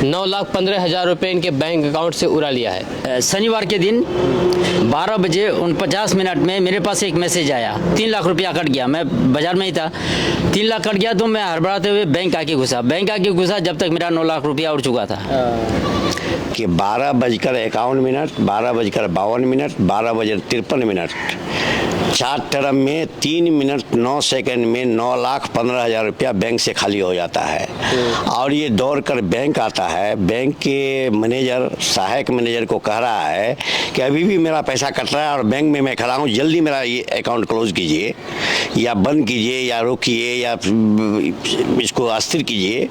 9,15,000 रुपये इनके bank account से उड़ा लिया है। शनिवार के दिन 12 बजे 49 में मेरे पास एक मैसेज आया, 3 लाख रुपया कट गया। मैं बाजार में ही था, 3 लाख कट गया तो मैं हड़बड़ाते हुए बैंक आके घुसा जब तक मेरा 9 लाख रुपया उड़ चुका था। कि 12:51, 12:52, 12:53, 4 टर्म में 3 मिनट 9 सेकंड में 9,15,000 रुपया बैंक से खाली हो जाता है। और ये दौड़ कर बैंक आता है। बैंक के मैनेजर, सहायक मैनेजर को कह रहा है कि अभी भी मेरा पैसा कट रहा है और बैंक में मैं खड़ा हूँ, जल्दी मेरा ये अकाउंट क्लोज कीजिए या बंद कीजिए या रोकिए या इसको अस्थिर कीजिए।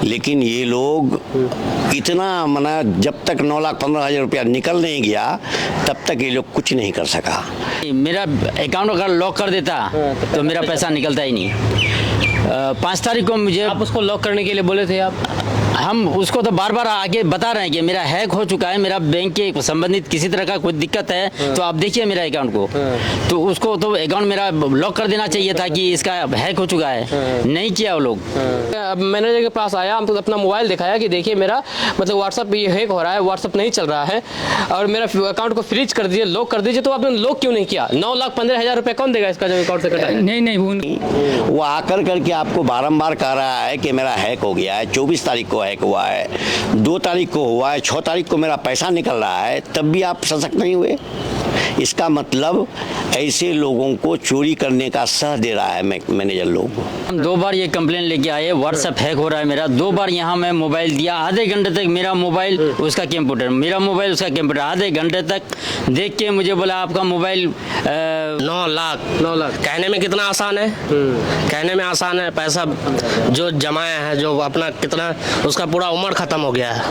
लेकिन ये लोग इतना मना, जब तक 9,15,000 रुपया निकल नहीं गया तब तक ये लोग कुछ नहीं कर सका। मेरा अकाउंट अगर लॉक कर देता तो मेरा पैसा निकलता ही नहीं। 5 तारीख को मुझे, आप उसको लॉक करने के लिए बोले थे आप? हम उसको तो बार बार आके बता रहे हैं कि मेरा हैक हो चुका है, मेरा बैंक के संबंधित किसी तरह का कोई दिक्कत है तो आप देखिए मेरा अकाउंट को। तो उसको तो अकाउंट मेरा लॉक कर देना चाहिए था कि इसका हैक हो चुका है। नहीं किया वो लोग। मैनेजर के पास आया, हम तो अपना मोबाइल दिखाया कि देखिए मेरा मतलब व्हाट्सअप ये हैक हो रहा है, व्हाट्सअप नहीं चल रहा है और मेरा अकाउंट को फ्रीज कर दीजिए, लॉक कर दीजिए। तो आपने लॉक क्यों नहीं किया? 9,15,000 रुपये कौन देगा इसका जो अकाउंट से कटा है? नहीं वो आकर करके आपको बारंबार कह रहा है कि मेरा हैक हो गया है। 24 तारीख को हैक हुआ है, 2 तारीख को हुआ है, 6 तारीख को मेरा पैसा निकल रहा है, तब भी आप सशक्त नहीं हुए। इसका मतलब ऐसे लोगों को चोरी करने का सह दे रहा है मैनेजर लोग। हम 2 बार ये कंप्लेन लेके आए, व्हाट्सएप हैक हो रहा है मेरा। 2 बार यहाँ मैं मोबाइल दिया, आधे घंटे तक मेरा मोबाइल उसका कंप्यूटर, मेरा मोबाइल उसका कंप्यूटर, आधे घंटे तक देख के मुझे बोला आपका मोबाइल 9 लाख कहने में कितना आसान है, कहने में आसान है। पैसा जो जमाया है, जो अपना कितना, उसका पूरा उम्र खत्म हो गया है।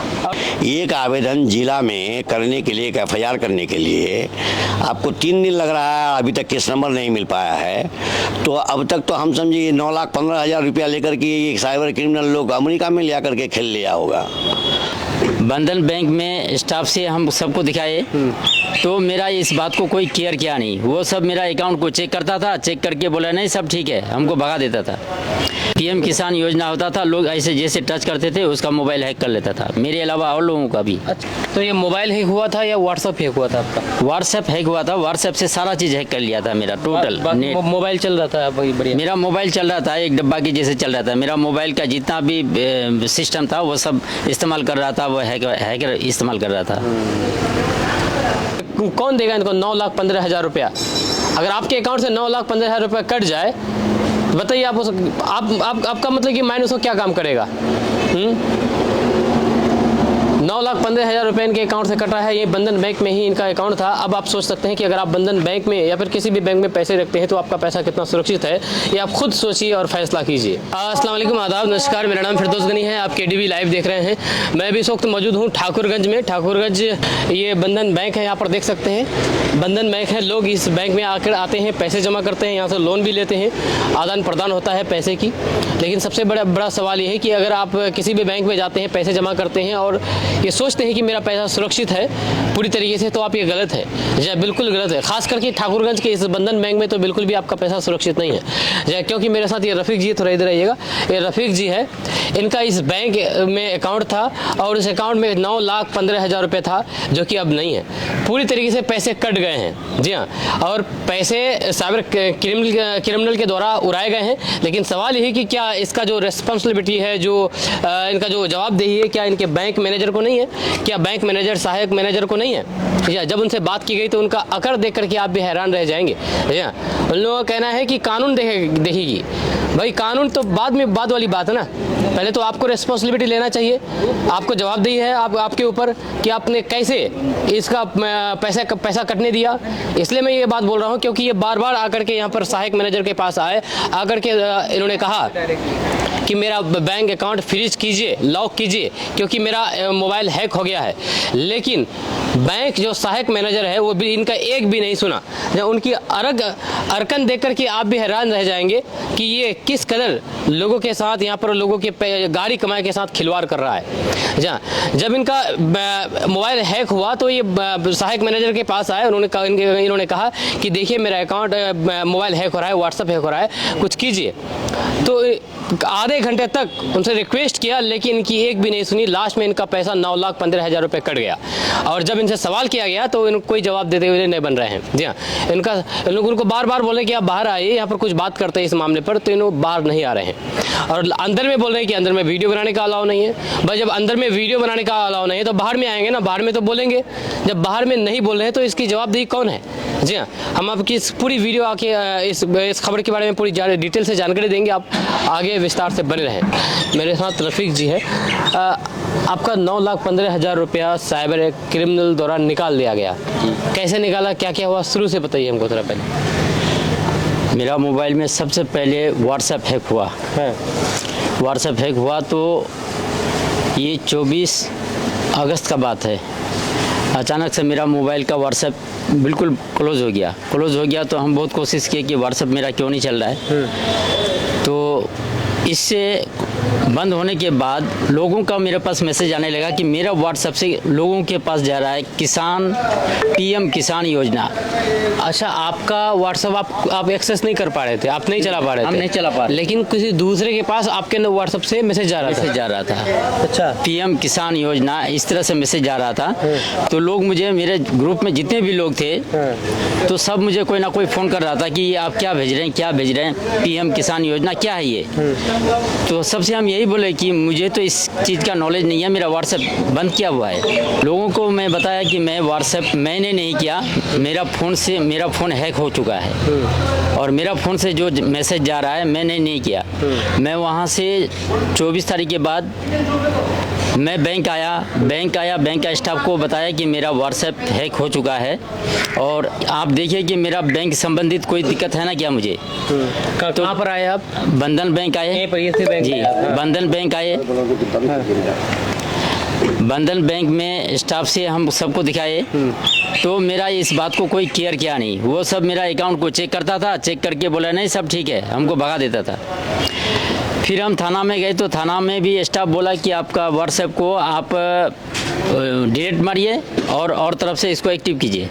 एक आवेदन जिला में करने के लिए, एक FIR करने के लिए आपको 3 दिन लग रहा है, अभी तक केस नंबर नहीं मिल पाया है। तो अब तक तो हम समझिए 9,15,000 रुपया लेकर के ये साइबर क्रिमिनल लोग अमेरिका में ले करके खेल लिया होगा। बंधन बैंक में स्टाफ से हम सबको दिखाए तो मेरा इस बात को कोई केयर किया नहीं। वो सब मेरा अकाउंट को चेक करता था, चेक करके बोला नहीं सब ठीक है, हमको भगा देता था। PM किसान योजना होता था, लोग ऐसे जैसे टच करते थे उसका मोबाइल हैक कर लेता था, मेरे अलावा और लोगों का भी। अच्छा, तो ये मोबाइल हैक हुआ था या व्हाट्सएप हैक हुआ था आपका? व्हाट्सएप हैक हुआ था, व्हाट्सएप से सारा चीज़ हैक कर लिया था मेरा टोटल। मोबाइल चल रहा था बढ़िया? मेरा मोबाइल चल रहा था, एक डब्बा की जैसे चल रहा था। मेरा मोबाइल का जितना भी सिस्टम था वो सब इस्तेमाल कर रहा था, वो हैकर इस्तेमाल कर रहा था। कौन देगा इनको 9,15,000 रुपया? अगर आपके अकाउंट से 9,15,000 रुपया कट जाए तो बताइए आपका मतलब कि माइंड उसको क्या काम करेगा? 9,15,000 रुपये इनके अकाउंट से कटा है। ये बंधन बैंक में ही इनका अकाउंट था। अब आप सोच सकते हैं कि अगर आप बंधन बैंक में या फिर किसी भी बैंक में पैसे रखते हैं तो आपका पैसा कितना सुरक्षित है, ये आप खुद सोचिए और फैसला कीजिए। अस्सलाम वालेकुम, आदाब, नमस्कार। मेरा नाम फिरदौस गनी है, आप KDV लाइव देख रहे हैं। मैं भी इस वक्त मौजूद हूँ ठाकुरगंज में। ठाकुरगंज ये बंधन बैंक है, यहाँ पर देख सकते हैं बंधन बैंक है। लोग इस बैंक में आकर आते हैं, पैसे जमा करते हैं, यहाँ से लोन भी लेते हैं, आदान प्रदान होता है पैसे की। लेकिन सबसे बड़ा सवाल ये है कि अगर आप किसी भी बैंक में जाते हैं, पैसे जमा करते हैं और ये सोचते हैं कि मेरा पैसा सुरक्षित है पूरी तरीके से, तो आप ये गलत है, जी बिल्कुल गलत है। खास करके ठाकुरगंज के इस बंधन बैंक में तो बिल्कुल भी आपका पैसा सुरक्षित नहीं है जी। क्योंकि मेरे साथ ये रफ़ीक जी, थोड़ा इधर आइएगा, ये रफ़ीक जी है, इनका इस बैंक में अकाउंट था और इस अकाउंट में 9,15,000 रुपये था जो कि अब नहीं है। पूरी तरीके से पैसे कट गए हैं, जी हाँ, और पैसे साइबर क्रिमिनल के द्वारा उड़ाए गए हैं। लेकिन सवाल ये है कि क्या इसका जो रिस्पॉन्सिबिलिटी है, जो इनका जो जवाबदेही है, क्या इनके बैंक मैनेजर को नहीं है? क्या बैंक मैनेजर, सहायक मैनेजर को नहीं है? या जब उनसे बात की गई तो उनका अकड़ देख करके आप भी हैरान रह जाएंगे। या उन लोगों का कहना है कि कानून देखेगी। भाई कानून तो बाद वाली बात है ना, पहले तो आपको रिस्पॉन्सिबिलिटी लेना चाहिए, आपको जवाबदेही है आपके ऊपर कि आपने कैसे इसका पैसा कटने दिया। इसलिए मैं ये बात बोल रहा हूँ क्योंकि ये बार बार आकर के यहाँ पर सहायक मैनेजर के पास आए, आकर के इन्होंने कहा कि मेरा बैंक अकाउंट फ्रीज कीजिए, लॉक कीजिए क्योंकि मेरा मोबाइल हैक हो गया है। लेकिन बैंक जो सहायक मैनेजर है वो भी इनका एक भी नहीं सुना। उनकी अरकन देख कर के आप भी हैरान रह जाएंगे कि ये किस कदर लोगों के साथ, यहाँ पर लोगों के गाड़ी कमाई के साथ खिलवाड़ कर रहा है। जब इनका मोबाइल हैक हुआ तो ये सहायक मैनेजर के पास आए, इन्होंने कहा कि देखिए मेरा अकाउंट मोबाइल हैक हो रहा है, व्हाट्सएप हैक हो रहा है, कुछ कीजिए। तो आधे आधे घंटे तक उनसे रिक्वेस्ट किया, लेकिन इनकी एक भी नहीं सुनी। लास्ट में इनका पैसा 9,15,000 रुपये कट गया। और जब इनसे सवाल किया गया तो इनको कोई जवाब देते हुए नहीं बन रहे हैं। जी हाँ, इन लोग उनको बार बार बोले कि आप बाहर आइए, यहाँ पर कुछ बात करते हैं इस मामले पर, तो इन बाहर नहीं आ रहे हैं। और अंदर में बोल रहे हैं कि अंदर में वीडियो बनाने का अलाउ नहीं है। भाई जब अंदर में वीडियो बनाने का अलाउ नहीं है तो बाहर में आएंगे ना, बाहर में तो बोलेंगे। जब बाहर में नहीं बोल रहे हैं तो इसकी जवाबदेही कौन है? जी हाँ, हम आपकी इस पूरी वीडियो आके इस खबर के बारे में पूरी डिटेल से जानकारी देंगे। आप आगे विस्तार से बने रहें। मेरे साथ रफीक जी है। आपका 9,15,000 रुपया साइबर क्रिमिनल द्वारा निकाल लिया गया, कैसे निकाला, क्या क्या हुआ, शुरू से बताइए हमको थोड़ा पहले। मेरा मोबाइल में सबसे पहले व्हाट्सएप हैक हुआ। व्हाट्सएप हैक हुआ तो ये 24 अगस्त का बात है। अचानक से मेरा मोबाइल का व्हाट्सएप बिल्कुल क्लोज़ हो गया तो हम बहुत कोशिश किए कि व्हाट्सएप मेरा क्यों नहीं चल रहा है। तो इससे बंद होने के बाद लोगों का मेरे पास मैसेज आने लगा कि मेरा व्हाट्सएप से लोगों के पास जा रहा है पीएम किसान योजना। अच्छा, आपका व्हाट्सएप आप एक्सेस नहीं कर पा रहे थे, आप नहीं चला पा रहे थे? हम नहीं चला पा रहे, लेकिन किसी दूसरे के पास आपके व्हाट्सएप से मैसेज जा रहा था। अच्छा, पीएम किसान योजना इस तरह से मैसेज जा रहा था। तो लोग मुझे, मेरे ग्रुप में जितने भी लोग थे, तो सब मुझे कोई ना कोई फ़ोन कर रहा था कि आप क्या भेज रहे हैं, पीएम किसान योजना क्या है ये। तो सबसे हम यही बोले कि मुझे तो इस चीज़ का नॉलेज नहीं है, मेरा व्हाट्सएप बंद किया हुआ है। लोगों को मैं बताया कि मैं व्हाट्सएप मैंने नहीं किया, मेरा फ़ोन हैक हो चुका है और मेरा फ़ोन से जो मैसेज जा रहा है मैंने नहीं किया। मैं वहाँ से 24 तारीख के बाद मैं बैंक आया, बैंक का स्टाफ को बताया कि मेरा व्हाट्सएप हैक हो चुका है और आप देखिए कि मेरा बैंक संबंधित कोई दिक्कत है ना क्या मुझे। तो कहाँ पर आए आप? बंधन बैंक आए जी, बंधन बैंक आए। बंधन बैंक में स्टाफ से हम सबको दिखाए तो मेरा इस बात को कोई केयर किया नहीं। वो सब मेरा अकाउंट को चेक करता था, चेक करके बोला नहीं सब ठीक है, हमको भगा देता था। फिर हम थाना में गए तो थाना में भी स्टाफ बोला कि आपका व्हाट्सएप को आप डिलीट मारिए और तरफ से इसको एक्टिव कीजिए,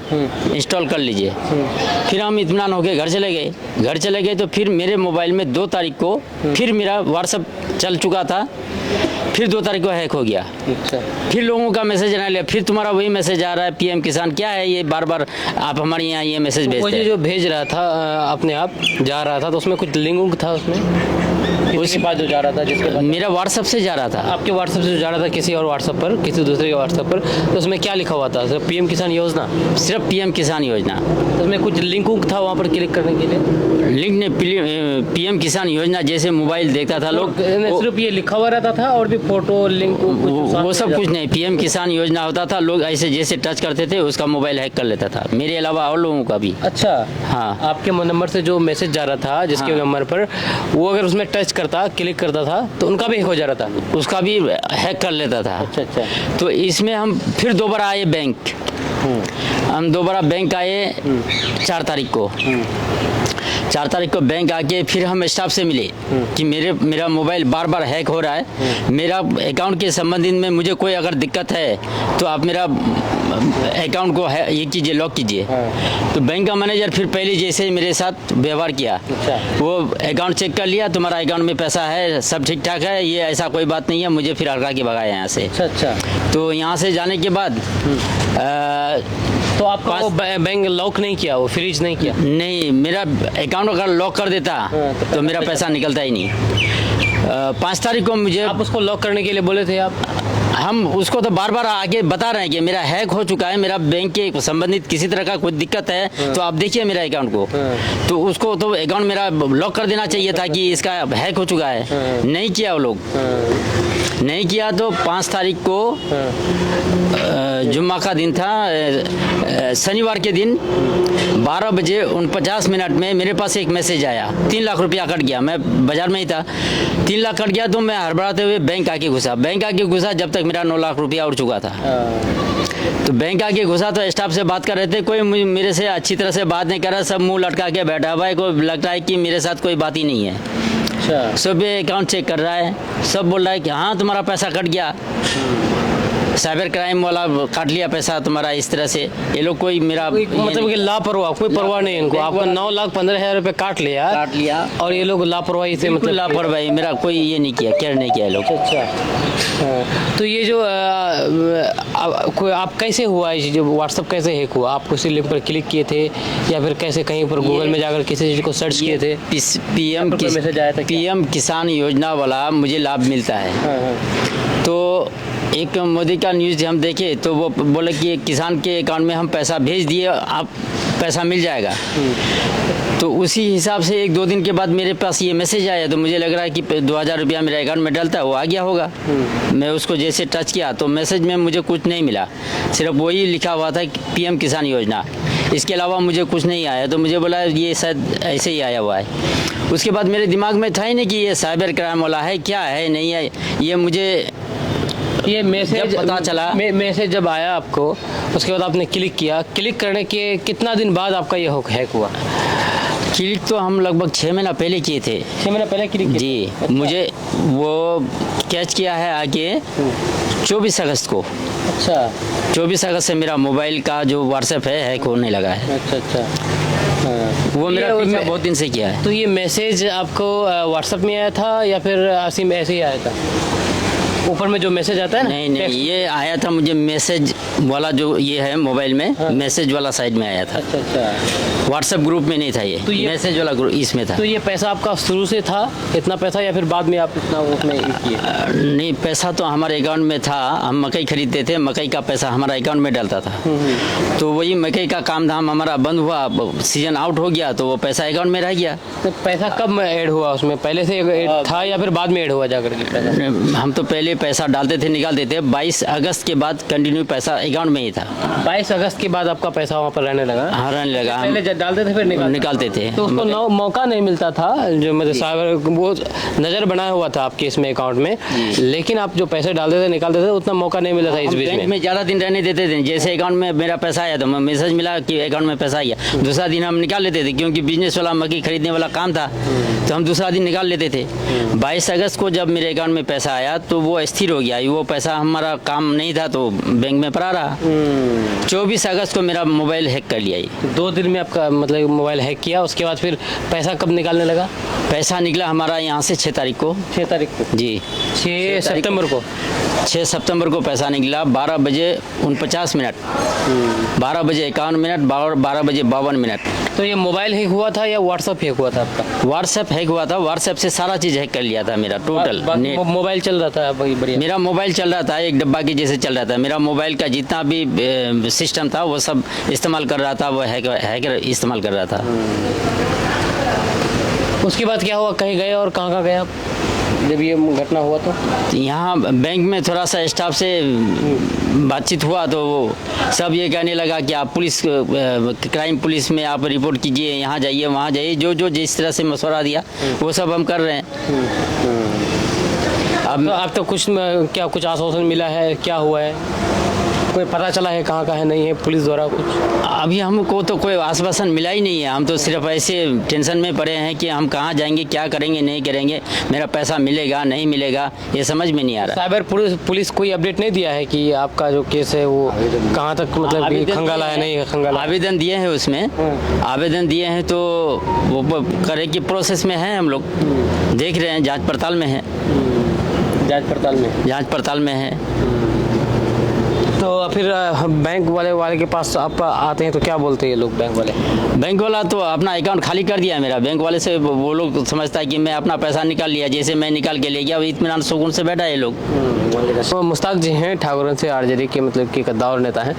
इंस्टॉल कर लीजिए। फिर हम इत्मीनान हो गए, घर चले गए तो फिर मेरे मोबाइल में 2 तारीख को फिर मेरा व्हाट्सएप चल चुका था, फिर 2 तारीख को हैक हो गया। अच्छा, फिर लोगों का मैसेज आने लगा, फिर तुम्हारा वही मैसेज आ रहा है पीएम किसान, क्या है ये, बार बार आप हमारे यहाँ ये मैसेज भेजते हैं। जो भेज रहा था अपने आप जा रहा था तो उसमें कुछ लिंक था उसके बाद जो जा रहा था, जिसके बाद मेरा व्हाट्सएप से जा रहा था। आपके व्हाट्सएप से जो जा रहा था किसी और व्हाट्सएप पर, किसी दूसरे के व्हाट्सएप पर, तो उसमें क्या लिखा हुआ था? सिर्फ पीएम किसान योजना? सिर्फ पीएम किसान योजना। तो उसमें कुछ लिंक था वहाँ पर क्लिक करने के लिए? लिंक ने पीएम किसान योजना जैसे मोबाइल देखता था लोग, सिर्फ ये लिखा हुआ रहता था और भी फोटो लिंक वो सब कुछ नहीं। पीएम किसान योजना होता था, लोग ऐसे जैसे टच करते थे उसका मोबाइल हैक कर लेता था, मेरे अलावा और लोगों का भी। अच्छा, हाँ। आपके नंबर से जो मैसेज जा रहा था, जिसके नंबर पर, वो अगर उसमें टच करता, क्लिक करता था तो उनका भी हैक हो जा रहा था, उसका भी हैक कर लेता था। अच्छा। तो इसमें हम फिर दोबारा आए बैंक। हम दोबारा बैंक आए 4 तारीख को। 4 तारीख को बैंक आके फिर हम स्टाफ से मिले कि मेरा मोबाइल बार बार हैक हो रहा है, मेरा अकाउंट के संबंधित में मुझे कोई अगर दिक्कत है तो आप मेरा अकाउंट को ये कीजिए, लॉक कीजिए। तो बैंक का मैनेजर फिर पहले जैसे मेरे साथ व्यवहार किया। अच्छा। वो अकाउंट चेक कर लिया, तुम्हारा अकाउंट में पैसा है, सब ठीक ठाक है, ये ऐसा कोई बात नहीं है, मुझे फिर हड़का के भगाया यहाँ से। अच्छा। तो यहाँ से जाने के बाद तो आपका वो बैंक लॉक नहीं किया, वो फ्रीज नहीं किया? नहीं, मेरा अकाउंट अगर लॉक कर देता तो मेरा पैसा निकलता ही नहीं। 5 तारीख को मुझे, आप उसको लॉक करने के लिए बोले थे आप? हम उसको तो बार बार आगे बता रहे हैं कि मेरा हैक हो चुका है, मेरा बैंक के संबंधित किसी तरह का कोई दिक्कत है तो आप देखिए मेरा अकाउंट को। तो उसको तो अकाउंट मेरा लॉक कर देना चाहिए था कि इसका हैक हो चुका है। नहीं किया वो लोग, नहीं किया। तो 5 तारीख को जुम्मा का दिन था, शनिवार के दिन 12 बजे 49 मिनट में मेरे पास एक मैसेज आया, 3 लाख रुपया कट गया। मैं बाजार में ही था, 3 लाख कट गया। तो मैं हड़बड़ाते हुए बैंक आके घुसा जब तक मेरा 9 लाख रुपया उड़ चुका था। तो बैंक आके घुसा तो स्टाफ से बात कर रहे थे, कोई मेरे से अच्छी तरह से बात नहीं कर रहा, सब मुंह लटका के बैठा हुआ है, को लगता है कि मेरे साथ कोई बात ही नहीं है। अच्छा। सब अकाउंट चेक कर रहा है, सब बोल रहा है कि हाँ तुम्हारा पैसा कट गया। साइबर क्राइम वाला काट लिया पैसा तुम्हारा, इस तरह से ये लोग कोई मेरा मतलब कि लापरवाह, कोई परवाह नहीं इनको, आपका 9,15,000 रुपए काट लिया और ये लोग लापरवाही से मतलब लापरवाही, मेरा कोई ये नहीं किया, केयर नहीं किया ये लोग। अच्छा। तो ये जो आप कैसे हुआ है, जो व्हाट्सएप कैसे हैक हुआ? आप किसी लिंक पर क्लिक किए थे या फिर कैसे कहीं पर गूगल में जाकर किसी चीज़ को सर्च किए थे? पीएम किसान योजना वाला मुझे लाभ मिलता है। तो एक मोदी का न्यूज़ हम देखे तो वो बोले कि किसान के अकाउंट में हम पैसा भेज दिए, आप पैसा मिल जाएगा। तो उसी हिसाब से 1-2 दिन के बाद मेरे पास ये मैसेज आया, तो मुझे लग रहा है कि 2,000 रुपया मेरे अकाउंट में डलता है, वो आ गया होगा। मैं उसको जैसे टच किया तो मैसेज में मुझे कुछ नहीं मिला, सिर्फ वही लिखा हुआ था कि पीएम किसान योजना, इसके अलावा मुझे कुछ नहीं आया। तो मुझे बोला ये शायद ऐसे ही आया हुआ है। उसके बाद मेरे दिमाग में था ही नहीं कि ये साइबर क्राइम वाला है, क्या है नहीं है, ये मुझे ये मैसेज पता चला। मैसेज जब आया आपको, उसके बाद आपने क्लिक किया, क्लिक करने के कितना दिन बाद आपका ये हैक हुआ? क्लिक तो हम लगभग 6 महीना पहले किए थे। 6 महीना पहले क्लिक किए? जी। अच्छा। मुझे वो कैच किया है आगे 24 अगस्त को। अच्छा। 24 अगस्त से मेरा मोबाइल का जो व्हाट्सएप है हैक होने लगा है। अच्छा अच्छा। हाँ। वो मेरा पीछा बहुत दिन से किया है। तो ये मैसेज आपको व्हाट्सएप में आया था या फिर सिम ऐसे ही आया था? ऊपर में जो मैसेज आता है ना? नहीं नहीं, ये आया था मुझे मैसेज वाला, जो ये है मोबाइल में। हाँ। मैसेज वाला साइड में आया था। अच्छा अच्छा। व्हाट्सएप ग्रुप में नहीं था ये, तो ये मैसेज वाला ग्रुप इसमें था। तो ये पैसा आपका शुरू से था इतना पैसा या फिर बाद में आप इतना उसमें किए? नहीं, पैसा तो हमारे अकाउंट में था, हम मकई खरीदते थे, मकई का पैसा हमारा अकाउंट में डलता था। तो वही मकई का काम धाम हमारा बंद हुआ, सीजन आउट हो गया, तो वो पैसा अकाउंट में रह गया। तो पैसा कब ऐड हुआ उसमें? पहले से था या फिर बाद में ऐड हुआ जाकर के पैसा? हम तो पहले पैसा डालते थे, निकालते थे। 22 अगस्त के बाद कंटिन्यू पैसा अकाउंट में ही था। 22 अगस्त के बाद आपका पैसा वहाँ पर रहने लगा? हाँ, रहने लगा। पहले जब डालते थे फिर निकालते थे। तो उसको मौका नहीं मिलता था, जो मतलब साइबर वो नजर बनाया हुआ था आपके इसमें अकाउंट में, लेकिन आप जो पैसे डालते थे निकालते थे उतना मौका नहीं मिला था इस बीच में। ज़्यादा दिन रहने देते थे। जैसे अकाउंट में मेरा पैसा आया तो मैसेज मिला कि अकाउंट में पैसा आ गया, दूसरा दिन हम निकाल लेते थे, क्योंकि बिजनेस वाला मकई खरीदने वाला काम था, तो हम दूसरा दिन निकाल लेते थे। 22 अगस्त को जब मेरे अकाउंट में पैसा आया तो वो स्थिर हो गया। वो पैसा हमारा काम नहीं था तो बैंक में पड़ा रहा। 24 अगस्त को मेरा मोबाइल हैक कर लिया। 2 दिन में आपका मतलब मोबाइल हैक किया, उसके बाद फिर पैसा कब निकालने लगा? पैसा निकला हमारा यहाँ से 6 तारीख को। 6 तारीख को? जी, 6 सितंबर को। 6 सितंबर को पैसा निकला 12 बजे 49 मिनट, 12 बजे 51 मिनट, 12 बजे 52 मिनट। तो ये मोबाइल हैक हुआ था या व्हाट्सएप हैक हुआ था आपका? व्हाट्सएप हैक हुआ था। व्हाट्सएप से सारा चीज़ हैक कर लिया था मेरा टोटल। मोबाइल चल रहा था बढ़िया? मेरा मोबाइल चल रहा था, एक डब्बा के जैसे चल रहा था। मेरा मोबाइल का जितना भी सिस्टम था वो सब इस्तेमाल कर रहा था, वो हैकर इस्तेमाल कर रहा था। उसके बाद क्या हुआ, कहीं गए और कहाँ गए आप जब ये घटना हुआ? तो यहाँ बैंक में थोड़ा सा स्टाफ से बातचीत हुआ तो वो सब ये कहने लगा कि आप पुलिस, क्राइम पुलिस में आप रिपोर्ट कीजिए, यहाँ जाइए वहाँ जाइए, जो जिस तरह से मशवरा दिया वो सब हम कर रहे हैं। अब तो कुछ आश्वासन मिला है, क्या हुआ है, कोई पता चला है कहाँ है नहीं है पुलिस द्वारा कुछ? अभी हमको तो कोई आश्वासन मिला ही नहीं है। हम तो सिर्फ ऐसे टेंशन में पड़े हैं कि हम कहाँ जाएंगे, क्या करेंगे, नहीं करेंगे, मेरा पैसा मिलेगा नहीं मिलेगा, ये समझ में नहीं आ रहा। साइबर पुलिस कोई अपडेट नहीं दिया है कि आपका जो केस है वो कहाँ तक मतलब खंगाला है नहीं खंगाला? आवेदन दिए हैं उसमें, आवेदन दिए हैं तो वो करे की प्रोसेस में है। हम लोग देख रहे हैं, जाँच पड़ताल में है। जाँच पड़ताल में है। तो फिर बैंक वाले के पास आप आते हैं तो क्या बोलते हैं ये लोग बैंक वाला तो अपना अकाउंट खाली कर दिया मेरा। बैंक वाले से वो लोग समझता है कि मैं अपना पैसा निकाल लिया, जैसे मैं निकाल के ले गया, इत्मीनान सुकून से बैठा है ये लोग। तो मुश्ताक जी हैं ठाकुरगंज से आरजेडी के मतलब कि कद्दावर नेता हैं।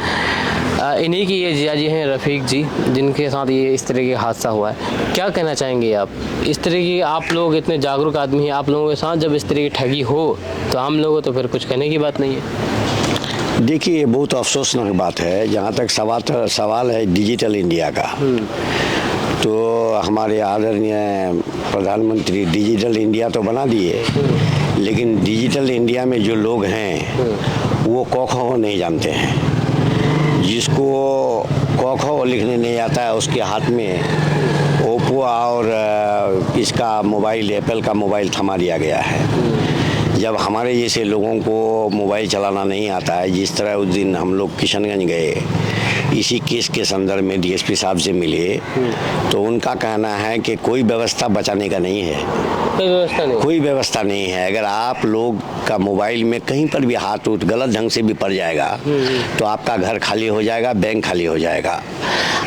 इन्हीं की ये जिया जी हैं रफ़ीक जी, जिनके साथ ये इस तरह का हादसा हुआ है। क्या कहना चाहेंगे आप? इस तरह की आप लोग इतने जागरूक आदमी हैं, आप लोगों के साथ जब इस तरह की ठगी हो तो हम लोगों तो फिर कुछ कहने की बात नहीं है। देखिए, ये बहुत अफसोसनाक बात है। जहाँ तक सवाल है डिजिटल इंडिया का, तो हमारे आदरणीय प्रधानमंत्री डिजिटल इंडिया तो बना दिए, लेकिन डिजिटल इंडिया में जो लोग हैं वो क ख नहीं जानते हैं। जिसको क ख लिखने नहीं आता है उसके हाथ में ओप्पो और इसका मोबाइल, एप्पल का मोबाइल थमा दिया गया है। जब हमारे जैसे लोगों को मोबाइल चलाना नहीं आता है, जिस तरह उस दिन हम लोग किशनगंज गए, इसी केस के संदर्भ में डीएसपी साहब से मिले, तो उनका कहना है कि कोई व्यवस्था बचाने का नहीं है, कोई व्यवस्था नहीं है। अगर आप लोग का मोबाइल में कहीं पर भी हाथ उठ गलत ढंग से भी पड़ जाएगा तो आपका घर खाली हो जाएगा, बैंक खाली हो जाएगा।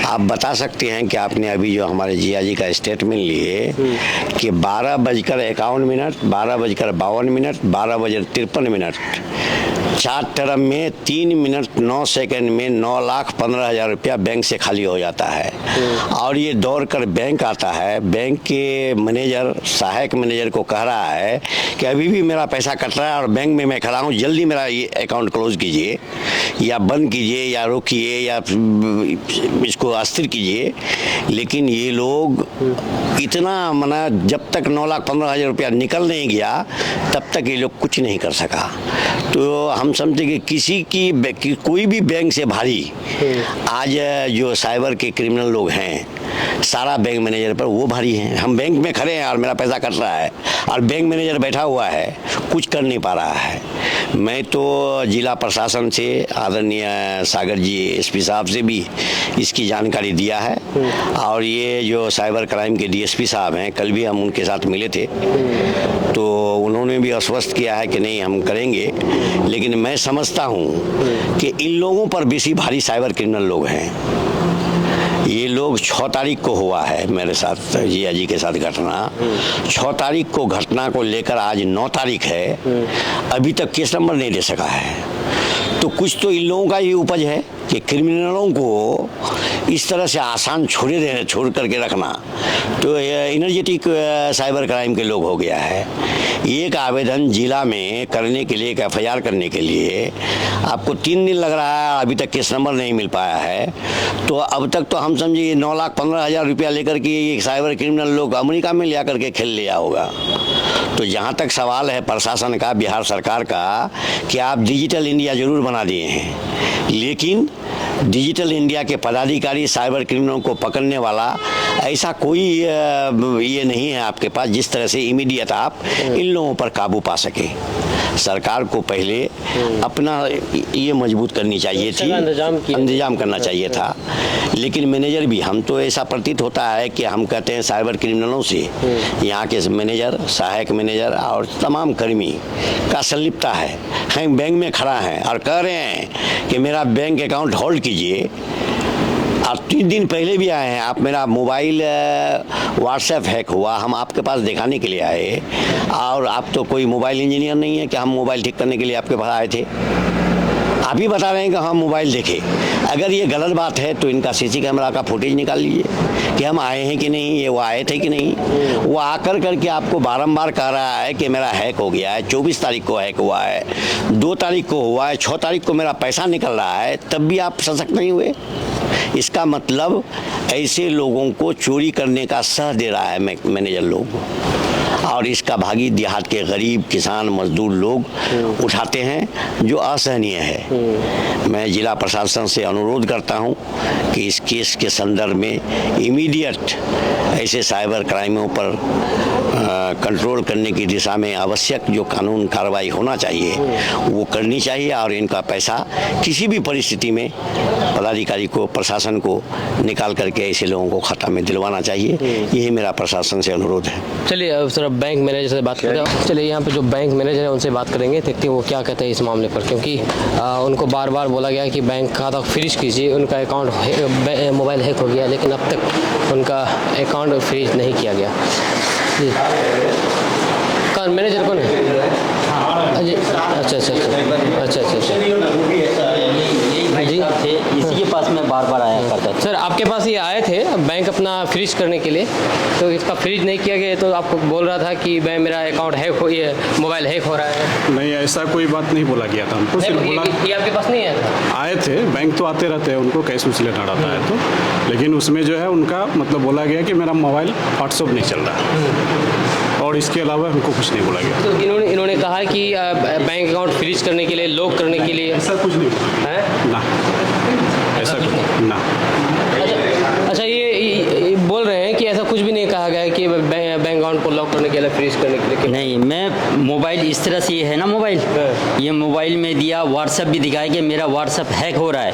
आप बता सकते हैं कि आपने अभी जो हमारे जिया जी का स्टेटमेंट लिए कि 12:51, 12:52, 12:53, 4 टर्म में 3 मिनट 9 सेकंड में 9,15,000 रुपया बैंक से खाली हो जाता है। और ये दौड़ कर बैंक आता है, बैंक के मैनेजर, सहायक मैनेजर को कह रहा है कि अभी भी मेरा पैसा कट रहा है और बैंक में मैं खड़ा हूँ, जल्दी मेरा ये अकाउंट क्लोज कीजिए या बंद कीजिए या रोकिए या इसको अस्थिर कीजिए। लेकिन ये लोग इतना मना, जब तक 9,15,000 रुपया निकल नहीं गया तब तक ये लोग कुछ नहीं कर सका। तो हम समझते कि किसी की कोई भी बैंक से भारी आज जो साइबर के क्रिमिनल लोग हैं, सारा बैंक मैनेजर पर वो भारी हैं। हम बैंक में खड़े हैं और मेरा पैसा कट रहा है और बैंक मैनेजर बैठा हुआ है, कुछ कर नहीं पा रहा है। मैं तो जिला प्रशासन से, आदरणीय सागर जी एसपी साहब से भी इसकी जानकारी दिया है और ये जो साइबर क्राइम के डीएसपी साहब हैं, कल भी हम उनके साथ मिले थे, तो उन्होंने भी आश्वस्त किया है कि नहीं हम करेंगे। लेकिन मैं समझता हूँ कि इन लोगों पर बेसी भारी साइबर क्रिमिनल लोग हैं। ये लोग 6 तारीख को हुआ है मेरे साथ, जिया जी के साथ घटना। 6 तारीख को घटना को लेकर आज 9 तारीख है, अभी तक केस नंबर नहीं दे सका है। तो कुछ तो इन लोगों का ही उपज है कि क्रिमिनलों को इस तरह से आसान छोड़ करके रखना, तो एनर्जेटिक साइबर क्राइम के लोग हो गया है। एक आवेदन जिला में करने के लिए, एक एफआईआर करने के लिए आपको 3 दिन लग रहा है, अभी तक केस नंबर नहीं मिल पाया है। तो अब तक तो हम समझिए 9,15,000 रुपया लेकर के ये साइबर क्रिमिनल लोग अमेरिका में ले करके खेल लिया होगा। तो जहाँ तक सवाल है प्रशासन का, बिहार सरकार का, कि आप डिजिटल इंडिया जरूर बना दिए हैं, लेकिन डिजिटल इंडिया के पदाधिकारी साइबर क्रिमिनलों को पकड़ने वाला ऐसा कोई ये नहीं है आपके पास जिस तरह से इमीडिएट आप इन लोगों पर काबू पा सके। सरकार को पहले अपना ये मजबूत करनी चाहिए थी, इंतजाम करना चाहिए था। लेकिन मैनेजर भी, हम तो ऐसा प्रतीत होता है कि हम कहते हैं साइबर क्रिमिनलों से यहाँ के मैनेजर, सहायक मैनेजर और तमाम कर्मी का संलिप्तता है। हम बैंक में खड़ा हैं और कह रहे हैं कि मेरा बैंक अकाउंट होल्ड कीजिए, और 3 दिन पहले भी आए हैं, आप मेरा मोबाइल व्हाट्सएप हैक हुआ, हम आपके पास दिखाने के लिए आए, और आप तो कोई मोबाइल इंजीनियर नहीं है कि हम मोबाइल ठीक करने के लिए आपके पास आए थे। आप ही बता रहे हैं कि हम मोबाइल देखें। अगर ये गलत बात है तो इनका सीसी कैमरा का फुटेज निकाल लीजिए कि हम आए हैं कि नहीं, ये वो आए थे कि नहीं। वो आकर करके आपको बारंबार कह रहा है कि मेरा हैक हो गया है, 24 तारीख को हैक हुआ है, 2 तारीख को हुआ है, 6 तारीख को मेरा पैसा निकल रहा है, तब भी आप सशक्त नहीं हुए। इसका मतलब ऐसे लोगों को चोरी करने का सह दे रहा है मैनेजर लोग, और इसका भागी देहात के गरीब किसान मजदूर लोग उठाते हैं, जो असहनीय है। मैं जिला प्रशासन से अनुरोध करता हूं कि इस केस के संदर्भ में इमीडिएट ऐसे साइबर क्राइमों पर कंट्रोल करने की दिशा में आवश्यक जो कानून कार्रवाई होना चाहिए वो करनी चाहिए, और इनका पैसा किसी भी परिस्थिति में पदाधिकारी को, प्रशासन को निकाल करके ऐसे लोगों को खाता में दिलवाना चाहिए। यही मेरा प्रशासन से अनुरोध है। चलिए अब सर बैंक मैनेजर से बात करते हैं। चलिए यहाँ पे जो बैंक मैनेजर है उनसे बात करेंगे, देखते हैं वो क्या कहते हैं इस मामले पर, क्योंकि उनको बार बार बोला गया कि बैंक खाता फ्रीज कीजिए, उनका अकाउंट मोबाइल हैक हो गया, लेकिन अब तक उनका अकाउंट फ्रीज नहीं किया गया। जी कौन मैनेजर कौन है? अच्छा अच्छा अच्छा अच्छा अच्छा जी, इसी के पास में बार बार आया करता था। सर आपके पास ये आए थे बैंक अपना फ्रीज करने के लिए, तो इसका फ्रीज नहीं किया गया, तो आपको बोल रहा था कि मेरा अकाउंट हैक हो, ये मोबाइल हैक हो रहा है। नहीं, ऐसा कोई बात नहीं बोला गया था हमको। सिर्फ बोला ये आपके पास नहीं आया? आए थे, बैंक तो आते रहते हैं, उनको कैश उस लेना रहता है तो, लेकिन उसमें जो है उनका मतलब बोला गया कि मेरा मोबाइल व्हाट्सअप नहीं चल रहा है, और इसके अलावा हमको कुछ नहीं बोला गया। तो इन्होंने कहा कि बैंक अकाउंट फ्रीज करने के लिए, लॉक करने के लिए, ऐसा कुछ नहीं है ना, ऐसा कुछ ना। अच्छा ये बोल रहे हैं कि ऐसा कुछ भी नहीं कहा गया है कि बैंक अकाउंट को लॉक करने के लिए फ्रीज करने के लिए? नहीं, मैं मोबाइल इस तरह से, ये है ना मोबाइल, ये मोबाइल में दिया, व्हाट्सएप भी दिखाया कि मेरा व्हाट्सएप हैक हो रहा है।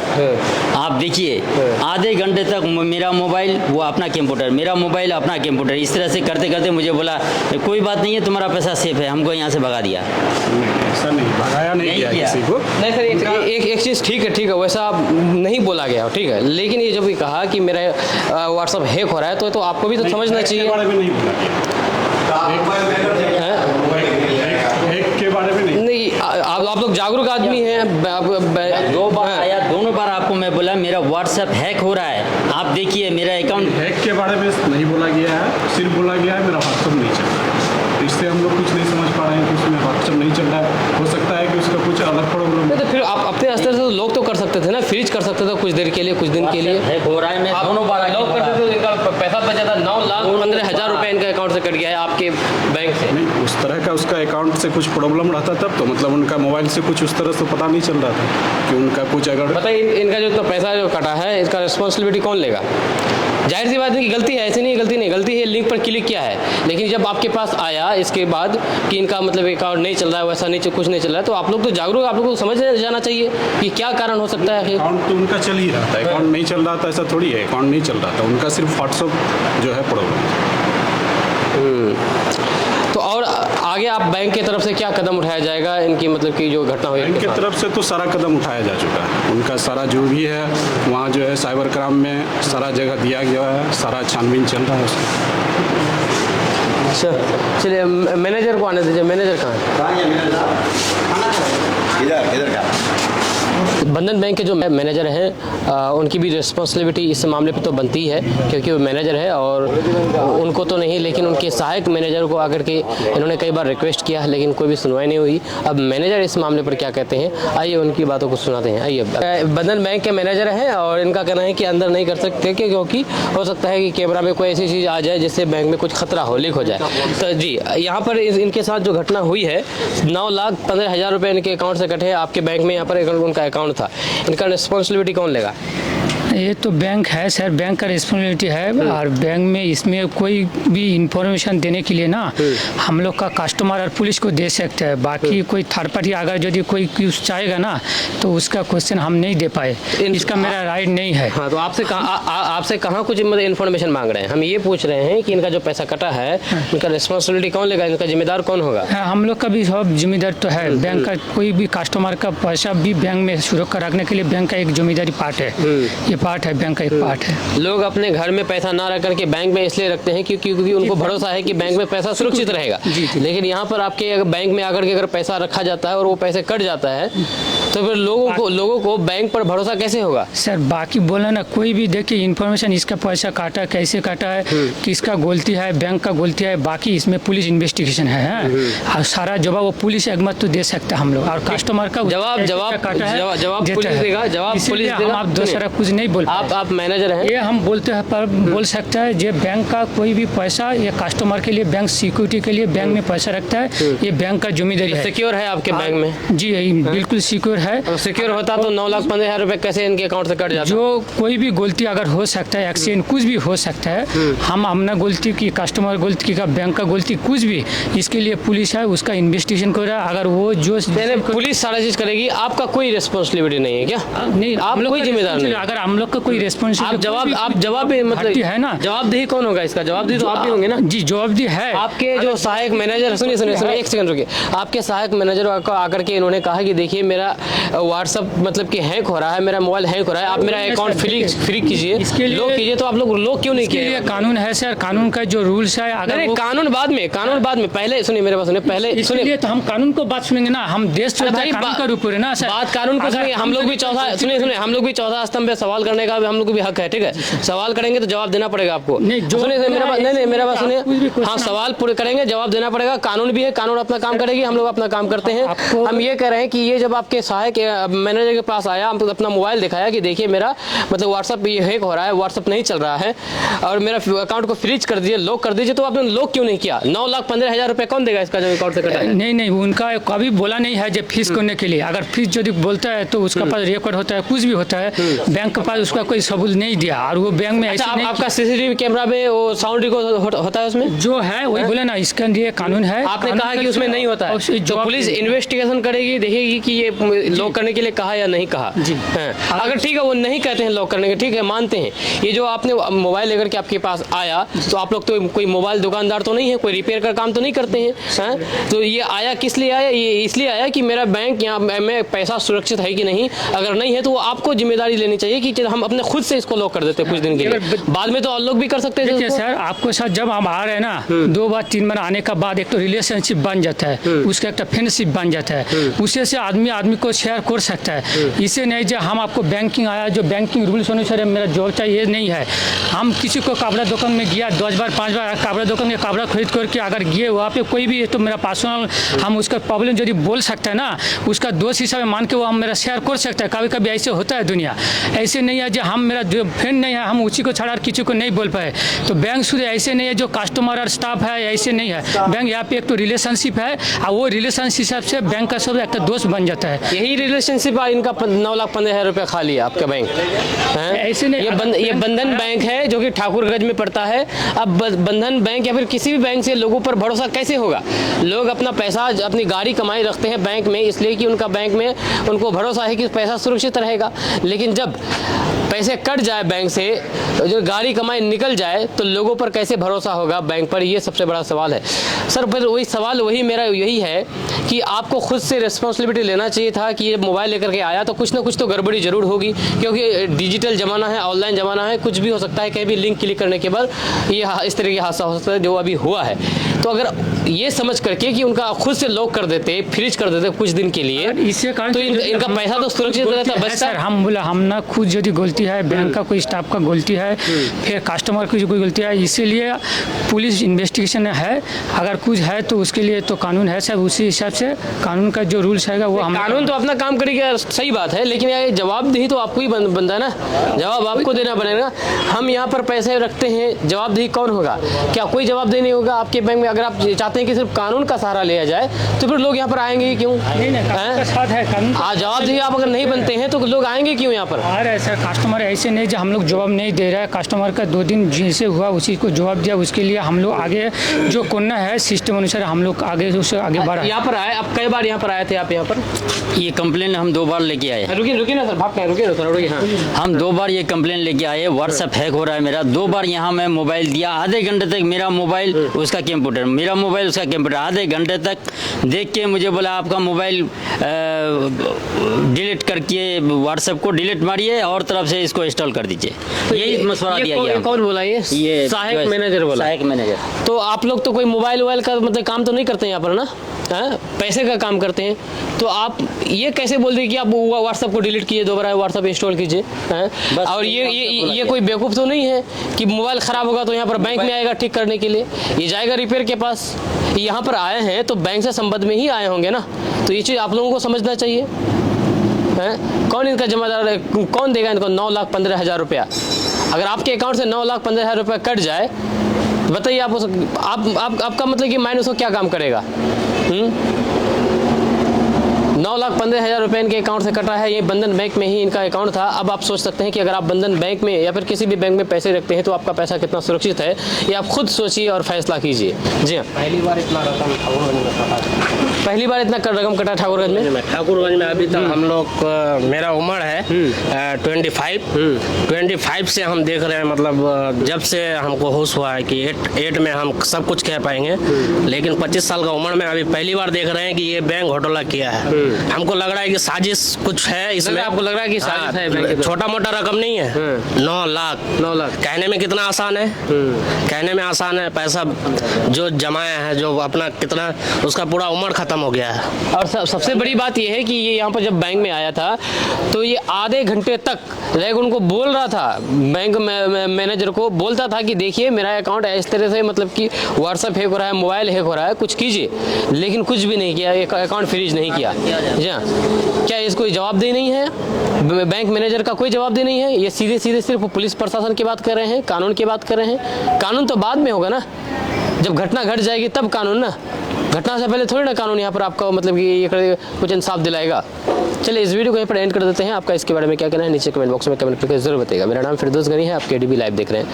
आप देखिए, आधे घंटे तक मेरा मोबाइल वो अपना कंप्यूटर, मेरा मोबाइल अपना कंप्यूटर, इस तरह से करते करते मुझे बोला कोई बात नहीं है, तुम्हारा पैसा सेफ है, हमको यहाँ से भगा दिया। ऐसा नहीं, भगाया नहीं नहीं गया किया। किसी को। नहीं सर, एक चीज़ ठीक है, वैसा आप नहीं बोला गया, ठीक है, लेकिन ये जब ये कहा कि मेरा व्हाट्सएप हैक हो रहा है तो आपको भी तो समझना हैक चाहिए। के बारे में नहीं बोला गया। हैक के बारे में नहीं। नहीं, आप लोग जागरूक आदमी हैं। दो बार आया, दोनों बार आपको मैं बोला मेरा व्हाट्सएप हैक हो रहा है, आप देखिए मेरा अकाउंट। हैक के बारे में नहीं बोला गया है, सिर्फ बोला गया है मेरा व्हाट्सएप नहीं चल रहा है। इससे हम लोग कुछ नहीं समझ पा रहे हैं कि उसमें व्हाट्सएप नहीं चल रहा है। हो सकता है कि उसका कुछ अलग प्रॉब्लम नहीं, तो फिर आप अपने स्तर से तो लोग तो कर सकते थे ना, फ्रीज कर सकते थे कुछ देर के लिए, कुछ दिन के लिए। हैक हो रहा है, मैं आप दोनों बार लॉक करते थे तो इनका पैसा बचा था। 9,15,000 रुपए इनका अकाउंट से कट गया है आपके बैंक से। नहीं, उस तरह का उसका अकाउंट से कुछ प्रॉब्लम रहता तब तो, मतलब उनका मोबाइल से कुछ उस तरह से पता नहीं चल रहा था कि उनका कुछ अगर। बताइए, इनका जो इतना पैसा जो कटा है, इसका रिस्पॉन्सिबिलिटी कौन लेगा? जाहिर सी बात है कि गलती है, ऐसी नहीं गलती नहीं, गलती है लिंक पर क्लिक किया है, लेकिन जब आपके पास आया इसके बाद कि इनका मतलब अकाउंट नहीं चल रहा है, वैसा नहीं, कुछ नहीं चल रहा है, तो आप लोग तो जागरूक, आप लोग को समझ जाना चाहिए कि क्या कारण हो सकता है। अकाउंट तो उनका चल ही रहा था, अकाउंट नहीं चल रहा था ऐसा थोड़ी है, अकाउंट नहीं चल रहा था उनका, सिर्फ व्हाट्सएप जो है प्रॉब्लम। तो और आगे आप बैंक की तरफ से क्या कदम उठाया जाएगा इनकी, मतलब कि जो घटना हुई बैंक की तरफ से तो सारा कदम उठाया जा चुका है, उनका सारा जो भी है वहाँ जो है साइबर क्राइम में सारा जगह दिया गया है, सारा छानबीन चल रहा है उसका। अच्छा, चलिए मैनेजर को आने दीजिए। मैनेजर कहाँ है? इधर का बंधन बैंक के जो मैनेजर हैं उनकी भी रिस्पॉन्सिबिलिटी इस मामले पे तो बनती है, क्योंकि वो मैनेजर है और उनको तो नहीं, लेकिन उनके सहायक मैनेजर को आकर के इन्होंने कई बार रिक्वेस्ट किया, लेकिन कोई भी सुनवाई नहीं हुई। अब मैनेजर इस मामले पर क्या कहते हैं, आइए उनकी बातों को सुनाते हैं। आइए, बंधन बैंक के मैनेजर हैं और इनका कहना है कि अंदर नहीं कर सकते क्योंकि हो सकता है कि कैमरा में कोई ऐसी चीज़ आ जाए जिससे बैंक में कुछ खतरा हो, लीक हो जाए। तो जी, यहाँ पर इनके साथ जो घटना हुई है, 9,15,000 रुपये इनके अकाउंट से कटे, आपके बैंक में यहाँ पर उनका अकाउंट था, इनका रिस्पॉन्सिबिलिटी कौन लेगा? ये तो बैंक है सर, बैंक का रिस्पॉन्सिबिलिटी है, और बैंक में इसमें कोई भी इंफॉर्मेशन देने के लिए ना हम लोग का कस्टमर और पुलिस को दे सकते हैं। बाकी कोई थर्ड पार्टी अगर यदि कोई कुछ चाहेगा ना तो उसका क्वेश्चन हम नहीं दे पाए, इसका मेरा राइट नहीं है। हाँ, तो आपसे कहाँ कुछ मतलब इन्फॉर्मेशन मांग रहे हैं? हम ये पूछ रहे हैं कि इनका जो पैसा कटा है इनका रिस्पॉन्सिबिलिटी कौन लेगा, इनका जिम्मेदार कौन होगा? हाँ, हम लोग का भी सब जिम्मेदार तो है। बैंक का कोई भी कस्टमर का पैसा भी बैंक में सुरक्षा रखने के लिए बैंक का एक जिम्मेदारी पार्ट है, ये पार्ट है, बैंक का एक पार्ट है। लोग अपने घर में पैसा ना रख करके बैंक में इसलिए रखते हैं क्योंकि उनको भरोसा है कि बैंक में पैसा सुरक्षित रहेगा। लेकिन यहाँ पर आपके बैंक में आकर के अगर पैसा रखा जाता है और वो पैसे कट जाता है तो फिर लोगों को बैंक पर भरोसा कैसे होगा? सर बाकी बोला ना, कोई भी देखिए इन्फॉर्मेशन, इसका पैसा काटा, कैसे काटा है, किसका गलती है, बैंक का गलती है, बाकी इसमें पुलिस इन्वेस्टिगेशन है। और सारा जवाब वो पुलिस एकमत तो दे सकता है हम लोग, और कस्टमर का जवाब पुलिस देगा, जवाब पुलिस देगा। आप दूसरा कुछ नहीं बोल, आप मैनेजर हैं, ये हम बोलते हैं पर बोल सकता है जो बैंक का कोई भी पैसा ये कस्टमर के लिए, बैंक सिक्योरिटी के लिए बैंक में पैसा रखता है, ये बैंक का जिम्मेदारी है। सिक्योर है आपके बैंक में? जी बिल्कुल सिक्योर है। सिक्योर होता तो 9,15,000 रुपए कैसे इनके अकाउंट से कट जाता? जो कोई भी गलती अगर हो सकता है, एक्सीडेंट कुछ भी हो सकता है, हम अपना गलती की, कस्टमर गलती का, बैंक का गलती कुछ भी, इसके लिए पुलिस है, उसका इन्वेस्टिगेशन कर रहा है। अगर वो जो पुलिस सारा चीज करेगी, आपका कोई रिस्पॉन्सिबिलिटी नहीं है क्या? नहीं, आप कोई जिम्मेदार नहीं। अगर हम लोग का कोई रिस्पॉन्सिबिलिटी, आप जवाब मतलब है ना, जवाबदेही कौन होगा इसका? जवाबदेही तो आप भी होंगे ना? जी जवाबदेही है। आपके जो सहायक मैनेजर, सुनिए एक सेकंड रुकिए, आपके सहायक मैनेजर को आकर के इन्होंने कहा कि देखिए मेरा व्हाट्सएप मतलब कि हैक हो रहा है, मेरा मोबाइल हैक हो रहा है, आप मेरा अकाउंट फ्री कीजिए, लॉक कीजिए, तो आप लोग क्यों नहीं किए? कानून है सर, कानून का जो रूल्स है, अगर कानून बाद में, पहले सुनिए मेरे पास, पहले सुनिए, तो हम कानून को बात सुनेंगे ना, हम देश चलता है कानून का ऊपर है ना सर। बात कानून को सुनिए, हम लोग भी हम लोग भी चौथा स्तंभ पे सवाल करने का हम लोग को भी हक है, ठीक है? सवाल करेंगे तो जवाब देना पड़ेगा आपको। सुनिए मेरा बात सुनिए, हाँ सवाल पूरे करेंगे, जवाब देना पड़ेगा, कानून भी है, कानून अपना काम करेगी, हम लोग अपना काम करते हैं। हम ये कह रहे हैं कि ये जब आपके कहा है कि मैनेजर के पास आया, अपना मोबाइल दिखाया कि देखिए मेरा मतलब व्हाट्सअप ये हैक हो रहा है, व्हाट्सअप नहीं चल रहा है और मेरा अकाउंट को फ्रीज कर दीजिए, लॉक कर दीजिए। तो आपने लॉक क्यों नहीं किया? 9,15,000 रुपये कौन देगा इसका जो अकाउंट से कटा है? नहीं, उनका कभी बोला नहीं है जो फीस करने के लिए। अगर फीस यदि बोलता है तो उसका पास रिकॉर्ड होता है, कुछ भी होता है, बैंक के पास उसका कोई सबूत नहीं दिया और वो बैंक में ऐसे नहीं। आपका सीसीटीवी कैमरा में वो साउंड रिकॉर्ड होता है उसमें जो है वही बोले ना, इसका ये कानून है। आपने कहा कि उसमें नहीं होता है, जो पुलिस इन्वेस्टिगेशन करेगी, देखेगी कि ये लॉक करने के लिए कहा या नहीं कहा। अगर ठीक है वो नहीं कहते हैं लॉक करने के, ठीक है मानते हैं, ये जो आपने मोबाइल लेकर के आपके पास आया तो आप लोग तो कोई मोबाइल दुकानदार तो नहीं है, कोई रिपेयर का काम तो नहीं करते हैं, तो ये आया किस लिए आया? ये इसलिए आया कि मेरा बैंक यहाँ में पैसा सुरक्षित है कि नहीं, अगर नहीं है तो वो आपको जिम्मेदारी लेनी चाहिए कि हम अपने खुद से इसको लॉक कर देते कुछ दिन के लिए, बाद में तो अनलॉक भी कर सकते हैं। सर आपको साथ जब हम आ रहे हैं ना, 2 बार 3 बार आने का बाद एक तो रिलेशनशिप बन जाता है, उसका एक फ्रेंडशिप बन जाता है, उसे से आदमी को शेयर कर सकता है। इसे नहीं जो हम आपको बैंकिंग आया, जो बैंकिंग रूल्स अनुसार मेरा जॉब चाहिए नहीं है। हम किसी को कपड़ा दुकान में गया 10 बार 5 बार कपड़ा दुकान में कपड़ा खरीद करके अगर गए वहाँ पे कोई भी तो मेरा पर्सनल हम उसका प्रॉब्लम यदि बोल सकते हैं ना, उसका दोस्त हिसाब में मान के वो हम मेरा शेयर कर सकता है। कभी कभी ऐसे होता है दुनिया, ऐसे नहीं है जो हम मेरा जो फ्रेंड नहीं है हम उसी को छड़ा किसी को नहीं बोल पाए। तो बैंक शुरू ऐसे नहीं है जो कस्टमर और स्टाफ है, ऐसे नहीं है। बैंक यहाँ पे एक तो रिलेशनशिप है और वो रिलेशनशिप हिसाब से बैंक का सब एक दोस्त बन जाता है। यही रिलेशनशिप इनका 9,15,000 रुपये खा लिया आपका बैंक है? ऐसे नहीं, ये बंधन बैंक है जो कि ठाकुरगंज में पड़ता है। अब बंधन बैंक या फिर किसी भी बैंक से लोगों पर भरोसा कैसे होगा? लोग अपना पैसा अपनी गाड़ी कमाई रखते हैं बैंक में इसलिए कि उनका बैंक में उनको भरोसा है कि पैसा सुरक्षित रहेगा, लेकिन जब पैसे कट जाए बैंक से, जो गाड़ी कमाई निकल जाए तो लोगों पर कैसे भरोसा होगा बैंक पर? ये सबसे बड़ा सवाल है सर। फिर वही सवाल मेरा यही है कि आपको खुद से रिस्पॉन्सिबिलिटी लेना चाहिए था कि ये मोबाइल लेकर के आया तो कुछ ना कुछ तो गड़बड़ी जरूर होगी, क्योंकि डिजिटल ज़माना है, ऑनलाइन ज़माना है, कुछ भी हो सकता है। कहीं भी लिंक क्लिक करने के बाद ये इस तरह की हादसा हो सकता है जो अभी हुआ है। तो अगर ये समझ करके कि उनका खुद से लॉक कर देते, फ्रीज कर देते कुछ दिन के लिए, इससे तो इनका पैसा तो सुरक्षित रहता है। बस सर हम बोला हम ना खुद यदि गलती है, बैंक का कोई स्टाफ का गलती है, फिर कस्टमर की कोई गलती है, इसीलिए पुलिस इन्वेस्टिगेशन है। अगर कुछ है तो उसके लिए तो कानून है सर, उसी हिसाब से कानून का जो रूल्स है वो हम कानून तो अपना काम करेगा, सही बात है, लेकिन ये जवाबदेही तो आपको ही बनता है ना, जवाब आपको देना बनेगा। हम यहाँ पर पैसे रखते हैं, जवाबदेही कौन होगा? क्या कोई जवाबदेही नहीं होगा आपके बैंक में? अगर आप चाहते हैं कि सिर्फ कानून का सहारा लिया जाए तो फिर लोग यहाँ पर आएंगे क्यों? जवाबदेही आप अगर नहीं बनते हैं तो लोग आएंगे क्यों यहाँ पर? आ रहे सर कस्टमर ऐसे नहीं जो हम लोग जवाब नहीं दे रहे हैं। कस्टमर का 2 दिन जैसे हुआ उसी को जवाब दिया, उसके लिए हम लोग आगे जो करना है सिस्टम अनुसार हम लोग आगे उससे आगे बढ़ा। यहाँ पर आए आप, कई बार यहाँ पर आए थे आप? यहाँ पर ये कंप्लेन हम 2 बार लेके आए। रुकिए ना सर, भाग रुकिए ना सर, रुकिए। हाँ, हम 2 बार ये कंप्लेन लेके आए, व्हाट्सएप हैक हो रहा है मेरा। 2 बार यहाँ मैं मोबाइल दिया, आधे घंटे तक मेरा मोबाइल उसका कंप्यूटर, मेरा मोबाइल उसका कंप्यूटर, आधे घंटे तक देख के मुझे बोला आपका मोबाइल डिलीट करके व्हाट्सएप को डिलीट मारिए और तरफ से इसको इंस्टॉल कर दीजिए। यही मशवरा दिया गया। कौन बोला? ये सहायक मैनेजर बोला। सहायक मैनेजर। तो आप लोग तो कोई मोबाइल का मतलब काम तो नहीं करते यहाँ पर ना, पैसे का काम करते हैं, तो आप ये कैसे बोल दें कि आप व्हाट्सएप को डिलीट कीजिए, दोबारा व्हाट्सएप इंस्टॉल कीजिए? और ये कोई बेवकूफ़ तो नहीं है कि मोबाइल ख़राब होगा तो यहाँ पर बैंक में आएगा ठीक करने के लिए, ये जाएगा रिपेयर के पास। यहाँ पर आए हैं तो बैंक से संबंध में ही आए होंगे ना, तो ये चीज़ आप लोगों को समझना चाहिए। कौन इनका जिम्मेदार है? कौन देगा इनको 9,15,000 रुपया? अगर आपके अकाउंट से 9,15,000 रुपया कट जाए, बताइए आपका मतलब कि माइनस को क्या काम करेगा? 9,15,000 रुपये इनके अकाउंट से कटा है, ये बंधन बैंक में ही इनका अकाउंट था। अब आप सोच सकते हैं कि अगर आप बंधन बैंक में या फिर किसी भी बैंक में पैसे रखते हैं तो आपका पैसा कितना सुरक्षित है, ये आप खुद सोचिए और फैसला कीजिए। जी हाँ, पहली बार इतना रकम ठाकुरगंज में कटा। पहली बार इतना रकम कटा ठाकुरगंज में? ठाकुरगंज में अभी तक हम लोग मेरा उम्र है 25 से हम देख रहे हैं, मतलब जब से हमको होश हुआ है कि 8 में हम सब कुछ कह पाएंगे, लेकिन 25 साल का उम्र में अभी पहली बार देख रहे हैं कि ये बैंक घोटाला किया है। हमको लग रहा है कि साजिश कुछ है इसमें। आपको लग रहा है कि साजिश है? छोटा मोटा रकम नहीं है। 9 लाख कहने में कितना आसान है, कहने में आसान है। पैसा जो जमाया है, जो अपना कितना उसका पूरा उम्र खत्म खत्म हो गया है। और सबसे बड़ी बात यह है कि ये यहाँ पर जब बैंक में आया था तो ये आधे घंटे तक रैग उनको बोल रहा था, बैंक मैनेजर को बोलता था कि देखिए मेरा अकाउंट इस तरह से मतलब कि व्हाट्सएप हैक हो रहा है, मोबाइल हैक हो रहा है, कुछ कीजिए, लेकिन कुछ भी नहीं किया, अकाउंट फ्रीज नहीं किया। जी हाँ, क्या इसको जवाबदेही नहीं है? बैंक मैनेजर का कोई जवाबदेही नहीं है? ये सीधे सीधे सिर्फ पुलिस प्रशासन की बात कर रहे हैं, कानून की बात कर रहे हैं। कानून तो बाद में होगा ना, जब घटना घट जाएगी तब कानून ना, घटना से पहले थोड़ी ना कानून यहाँ पर आपका मतलब कि ये कुछ इंसाफ दिलाएगा। चलिए इस वीडियो को यहाँ पर एंड कर देते हैं। आपका इसके बारे में क्या कहना है नीचे कमेंट बॉक्स में कमेंट करके जरूर बताइएगा। मेरा नाम फिरदौस गनी है, आप KDB लाइव देख रहे हैं।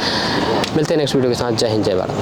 मिलते हैं नेक्स्ट वीडियो के साथ। जय हिंद, जय भारत।